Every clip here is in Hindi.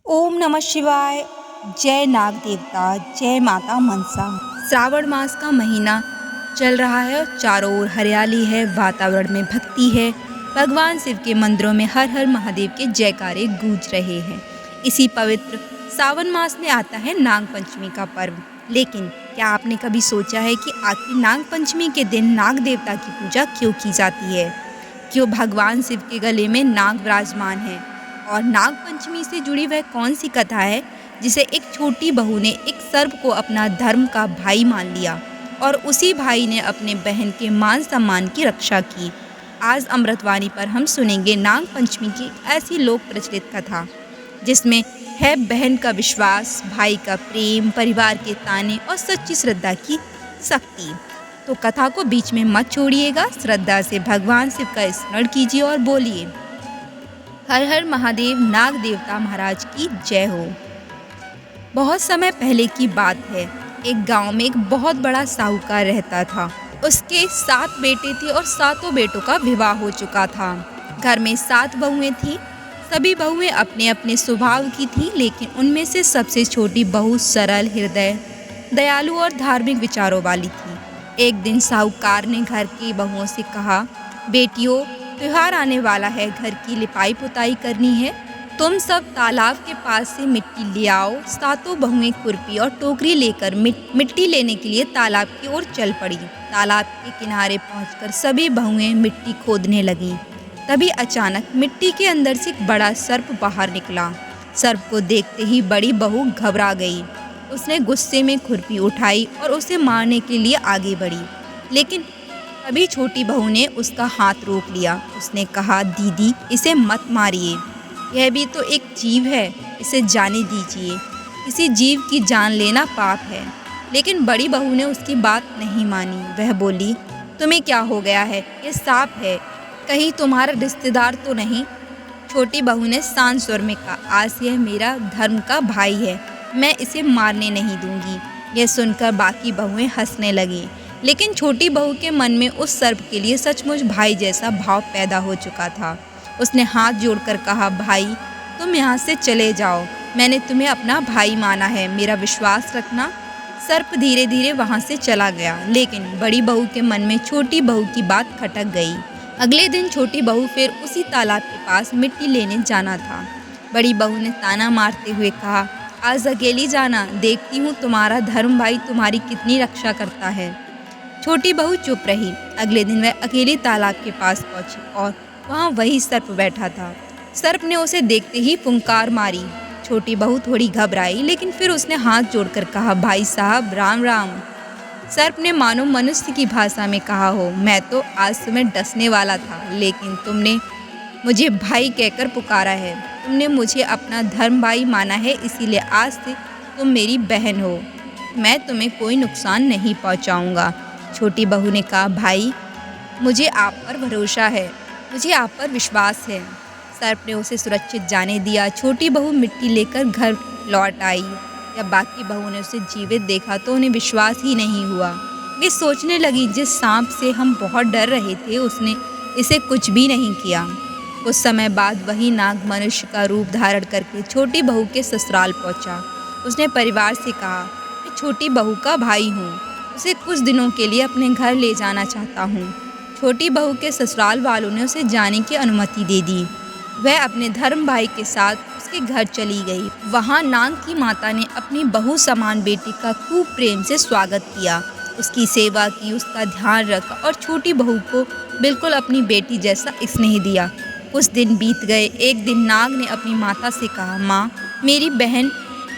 ओम नमः शिवाय। जय नाग देवता, जय माता मनसा। श्रावण मास का महीना चल रहा है और चारों ओर हरियाली है, वातावरण में भक्ति है। भगवान शिव के मंदिरों में हर हर महादेव के जयकारे गूंज रहे हैं। इसी पवित्र सावन मास में आता है नाग पंचमी का पर्व। लेकिन क्या आपने कभी सोचा है कि आखिर नाग पंचमी के दिन नाग देवता की पूजा क्यों की जाती है? क्यों भगवान शिव के गले में नाग विराजमान है? और नाग पंचमी से जुड़ी वह कौन सी कथा है जिसे एक छोटी बहू ने एक सर्प को अपना धर्म का भाई मान लिया और उसी भाई ने अपने बहन के मान सम्मान की रक्षा की? आज अमृतवाणी पर हम सुनेंगे नाग पंचमी की ऐसी लोक प्रचलित कथा जिसमें है बहन का विश्वास, भाई का प्रेम, परिवार के ताने और सच्ची श्रद्धा की शक्ति। तो कथा को बीच में मत छोड़िएगा, श्रद्धा से भगवान शिव का स्मरण कीजिए और बोलिए हर हर महादेव, नाग देवता महाराज की जय हो। बहुत समय पहले की बात है। एक गांव में एक बहुत बड़ा साहूकार रहता था। उसके 7 बेटे थे और सातों बेटों का विवाह हो चुका था। घर में 7 बहुएं थीं। सभी बहुएं अपने अपने स्वभाव की थीं, लेकिन उनमें से सबसे छोटी बहू सरल हृदय, दयालु और धार्मिक विचारों वाली थी। एक दिन साहूकार ने घर की बहुओं से कहा, बेटियों, त्योहार आने वाला है, घर की लिपाई पुताई करनी है। तुम सब तालाब के पास से मिट्टी ले आओ। सातों बहुएं खुरपी और टोकरी लेकर मिट्टी लेने के लिए तालाब की ओर चल पड़ी। तालाब के किनारे पहुंचकर सभी बहुएं मिट्टी खोदने लगीं। तभी अचानक मिट्टी के अंदर से एक बड़ा सर्प बाहर निकला। सर्प को देखते ही बड़ी बहू घबरा गई। उसने गुस्से में खुरपी उठाई और उसे मारने के लिए आगे बढ़ी, लेकिन तभी छोटी बहू ने उसका हाथ रोक लिया। उसने कहा, दीदी, इसे मत मारिए, यह भी तो एक जीव है, इसे जाने दीजिए। किसी जीव की जान लेना पाप है। लेकिन बड़ी बहू ने उसकी बात नहीं मानी। वह बोली, तुम्हें क्या हो गया है? यह सांप है, कहीं तुम्हारा रिश्तेदार तो नहीं? छोटी बहू ने शांत स्वर में कहा, आज यह मेरा धर्म का भाई है, मैं इसे मारने नहीं दूंगी। यह सुनकर बाकी बहुएं हंसने लगीं, लेकिन छोटी बहू के मन में उस सर्प के लिए सचमुच भाई जैसा भाव पैदा हो चुका था। उसने हाथ जोड़कर कहा, भाई, तुम यहाँ से चले जाओ, मैंने तुम्हें अपना भाई माना है, मेरा विश्वास रखना। सर्प धीरे धीरे वहाँ से चला गया, लेकिन बड़ी बहू के मन में छोटी बहू की बात खटक गई। अगले दिन छोटी बहू फिर उसी तालाब के पास मिट्टी लेने जाना था। बड़ी बहू ने ताना मारते हुए कहा, आज अकेली जाना, देखती हूँ तुम्हारा धर्म भाई तुम्हारी कितनी रक्षा करता है। छोटी बहू चुप रही। अगले दिन वह अकेली तालाब के पास पहुंची और वहां वही सर्प बैठा था। सर्प ने उसे देखते ही फुंकार मारी। छोटी बहू थोड़ी घबराई, लेकिन फिर उसने हाथ जोड़कर कहा, भाई साहब, राम राम। सर्प ने मानो मनुष्य की भाषा में कहा हो, मैं तो आज तुम्हें डसने वाला था, लेकिन तुमने मुझे भाई कहकर पुकारा है। तुमने मुझे अपना धर्म भाई माना है, इसीलिए आज से तुम मेरी बहन हो। मैं तुम्हें कोई नुकसान नहीं पहुँचाऊँगा। छोटी बहू ने कहा, भाई, मुझे आप पर भरोसा है, मुझे आप पर विश्वास है। सर्प ने उसे सुरक्षित जाने दिया। छोटी बहू मिट्टी लेकर घर लौट आई। जब बाकी बहू ने उसे जीवित देखा तो उन्हें विश्वास ही नहीं हुआ। वे सोचने लगी, जिस सांप से हम बहुत डर रहे थे उसने इसे कुछ भी नहीं किया। कुछ समय बाद वही नाग मनुष्य का रूप धारण करके छोटी बहू के ससुराल पहुंचा। उसने परिवार से कहा, मैं छोटी बहू का भाई हूँ, उसे कुछ दिनों के लिए अपने घर ले जाना चाहता हूँ। छोटी बहू के ससुराल वालों ने उसे जाने की अनुमति दे दी। वह अपने धर्म भाई के साथ उसके घर चली गई। वहाँ नाग की माता ने अपनी बहू समान बेटी का खूब प्रेम से स्वागत किया, उसकी सेवा की, उसका ध्यान रखा और छोटी बहू को बिल्कुल अपनी बेटी जैसा स्नेह दिया। कुछ दिन बीत गए। एक दिन नाग ने अपनी माता से कहा, माँ, मेरी बहन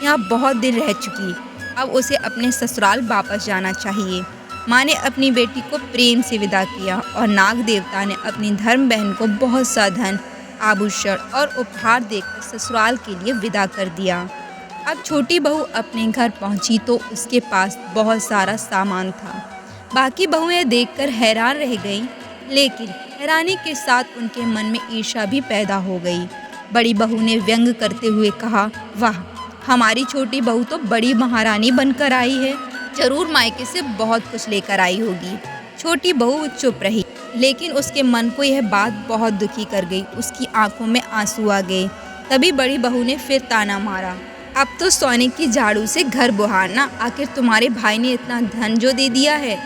यहाँ बहुत दिन रह चुकी, अब उसे अपने ससुराल वापस जाना चाहिए। माँ ने अपनी बेटी को प्रेम से विदा किया और नाग देवता ने अपनी धर्म बहन को बहुत सा धन, आभूषण और उपहार देकर ससुराल के लिए विदा कर दिया। अब छोटी बहू अपने घर पहुंची तो उसके पास बहुत सारा सामान था। बाकी बहुएं देखकर हैरान रह गईं, लेकिन हैरानी के साथ उनके मन में ईर्ष्या भी पैदा हो गई। बड़ी बहू ने व्यंग करते हुए कहा, वाह, हमारी छोटी बहू तो बड़ी महारानी बनकर आई है, जरूर मायके से बहुत कुछ लेकर आई होगी। छोटी बहू चुप रही, लेकिन उसके मन को यह बात बहुत दुखी कर गई। उसकी आंखों में आंसू आ गए। तभी बड़ी बहू ने फिर ताना मारा, अब तो सोने की झाड़ू से घर बुहारना, आखिर तुम्हारे भाई ने इतना धन जो दे दिया है।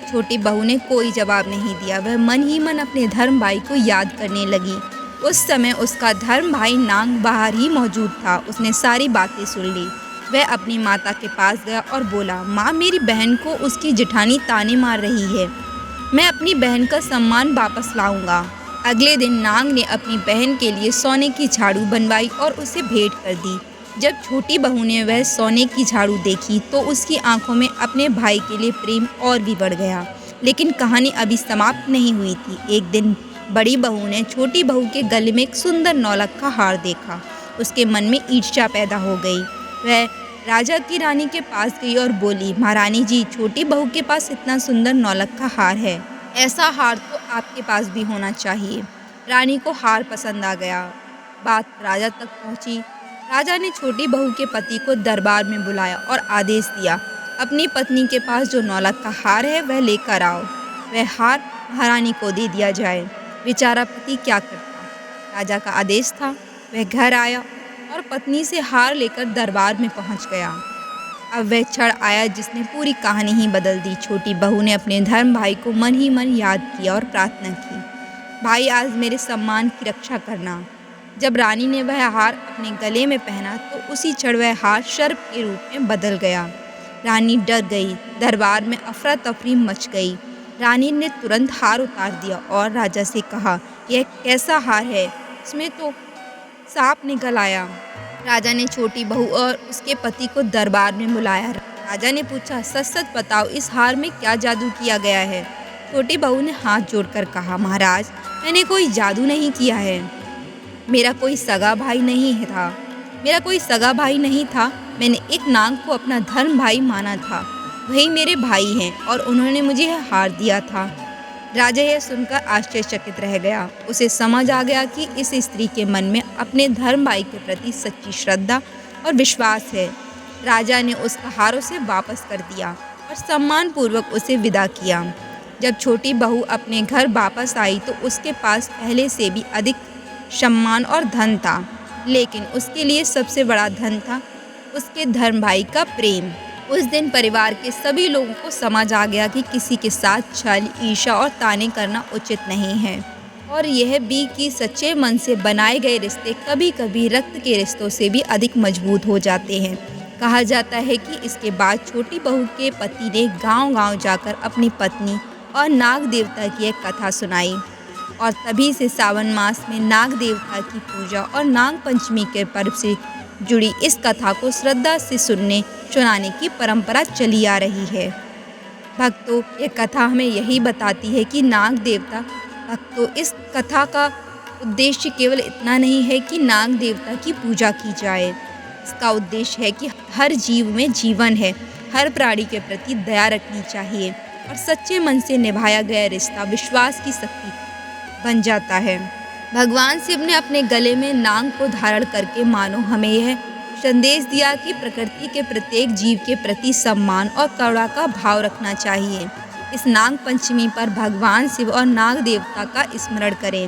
छोटी बहू ने कोई जवाब नहीं दिया, वह मन ही मन अपने धर्म भाई को याद करने लगी। उस समय उसका धर्म भाई नाग बाहर ही मौजूद था। उसने सारी बातें सुन ली। वह अपनी माता के पास गया और बोला, माँ, मेरी बहन को उसकी जेठानी ताने मार रही है। मैं अपनी बहन का सम्मान वापस लाऊंगा। अगले दिन नाग ने अपनी बहन के लिए सोने की झाड़ू बनवाई और उसे भेंट कर दी। जब छोटी बहू ने वह सोने की झाड़ू देखी तो उसकी आंखों में अपने भाई के लिए प्रेम और भी बढ़ गया। लेकिन कहानी अभी समाप्त नहीं हुई थी। एक दिन बड़ी बहू ने छोटी बहू के गले में एक सुंदर नौलख का हार देखा। उसके मन में ईर्ष्या पैदा हो गई। वह राजा की रानी के पास गई और बोली, महारानी जी, छोटी बहू के पास इतना सुंदर नौलख का हार है, ऐसा हार तो आपके पास भी होना चाहिए। रानी को हार पसंद आ गया। बात राजा तक पहुंची। राजा ने छोटी बहू के पति को दरबार में बुलाया और आदेश दिया, अपनी पत्नी के पास जो नौलख का हार है वह लेकर आओ। वह हार महारानी को दे दिया जाए। बेचारा पति क्या करता। राजा का आदेश था। वह घर आया और पत्नी से हार लेकर दरबार में पहुंच गया। अब वह क्षण आया जिसने पूरी कहानी ही बदल दी। छोटी बहू ने अपने धर्म भाई को मन ही मन याद किया और प्रार्थना की, भाई, आज मेरे सम्मान की रक्षा करना। जब रानी ने वह हार अपने गले में पहना तो उसी क्षण वह हार सर्प के रूप में बदल गया। रानी डर गई। दरबार में अफरा तफरी मच गई। रानी ने तुरंत हार उतार दिया और राजा से कहा, यह कैसा हार है, इसमें तो सांप निकल आया। राजा ने छोटी बहू और उसके पति को दरबार में बुलाया। राजा ने पूछा, सच सच बताओ, इस हार में क्या जादू किया गया है। छोटी बहू ने हाथ जोड़कर कहा, महाराज, मैंने कोई जादू नहीं किया है। मेरा कोई सगा भाई नहीं था। मैंने एक नाग को अपना धर्म भाई माना था। वही मेरे भाई हैं और उन्होंने मुझे यह हार दिया था। राजा यह सुनकर आश्चर्यचकित रह गया। उसे समझ आ गया कि इस स्त्री के मन में अपने धर्म भाई के प्रति सच्ची श्रद्धा और विश्वास है। राजा ने उसका हार उसे वापस कर दिया और सम्मानपूर्वक उसे विदा किया। जब छोटी बहू अपने घर वापस आई तो उसके पास पहले से भी अधिक सम्मान और धन था, लेकिन उसके लिए सबसे बड़ा धन था उसके धर्म भाई का प्रेम। उस दिन परिवार के सभी लोगों को समझ आ गया कि किसी के साथ छल, ईर्ष्या और ताने करना उचित नहीं है, और यह भी कि सच्चे मन से बनाए गए रिश्ते कभी कभी रक्त के रिश्तों से भी अधिक मजबूत हो जाते हैं। कहा जाता है कि इसके बाद छोटी बहू के पति ने गांव-गांव जाकर अपनी पत्नी और नाग देवता की एक कथा सुनाई, और तभी से सावन मास में नाग देवता की पूजा और नाग पंचमी के पर्व से जुड़ी इस कथा को श्रद्धा से सुनाने की परंपरा चली आ रही है। भक्तों, ये कथा हमें यही बताती है कि नाग देवता भक्तों, इस कथा का उद्देश्य केवल इतना नहीं है कि नाग देवता की पूजा की जाए। इसका उद्देश्य है कि हर जीव में जीवन है, हर प्राणी के प्रति दया रखनी चाहिए, और सच्चे मन से निभाया गया रिश्ता विश्वास की शक्ति बन जाता है। भगवान शिव ने अपने गले में नाग को धारण करके मानो हमें यह संदेश दिया कि प्रकृति के प्रत्येक जीव के प्रति सम्मान और करुणा का भाव रखना चाहिए। इस नाग पंचमी पर भगवान शिव और नाग देवता का स्मरण करें,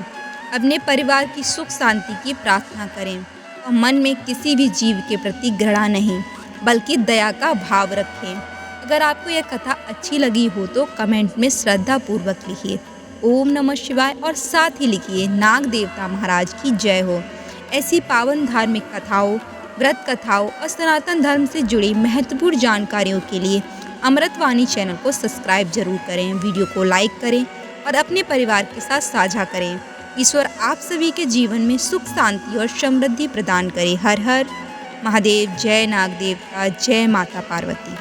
अपने परिवार की सुख शांति की प्रार्थना करें, और मन में किसी भी जीव के प्रति घृणा नहीं बल्कि दया का भाव रखें। अगर आपको यह कथा अच्छी लगी हो तो कमेंट में श्रद्धा पूर्वक लिखिए ओम नमः शिवाय, और साथ ही लिखिए नाग देवता महाराज की जय हो। ऐसी पावन धार्मिक कथाओं, व्रत कथाओं और सनातन धर्म से जुड़ी महत्वपूर्ण जानकारियों के लिए अमृतवाणी चैनल को सब्सक्राइब जरूर करें, वीडियो को लाइक करें और अपने परिवार के साथ साझा करें। ईश्वर आप सभी के जीवन में सुख, शांति और समृद्धि प्रदान करे। हर हर महादेव। जय नाग देवता, जय माता पार्वती।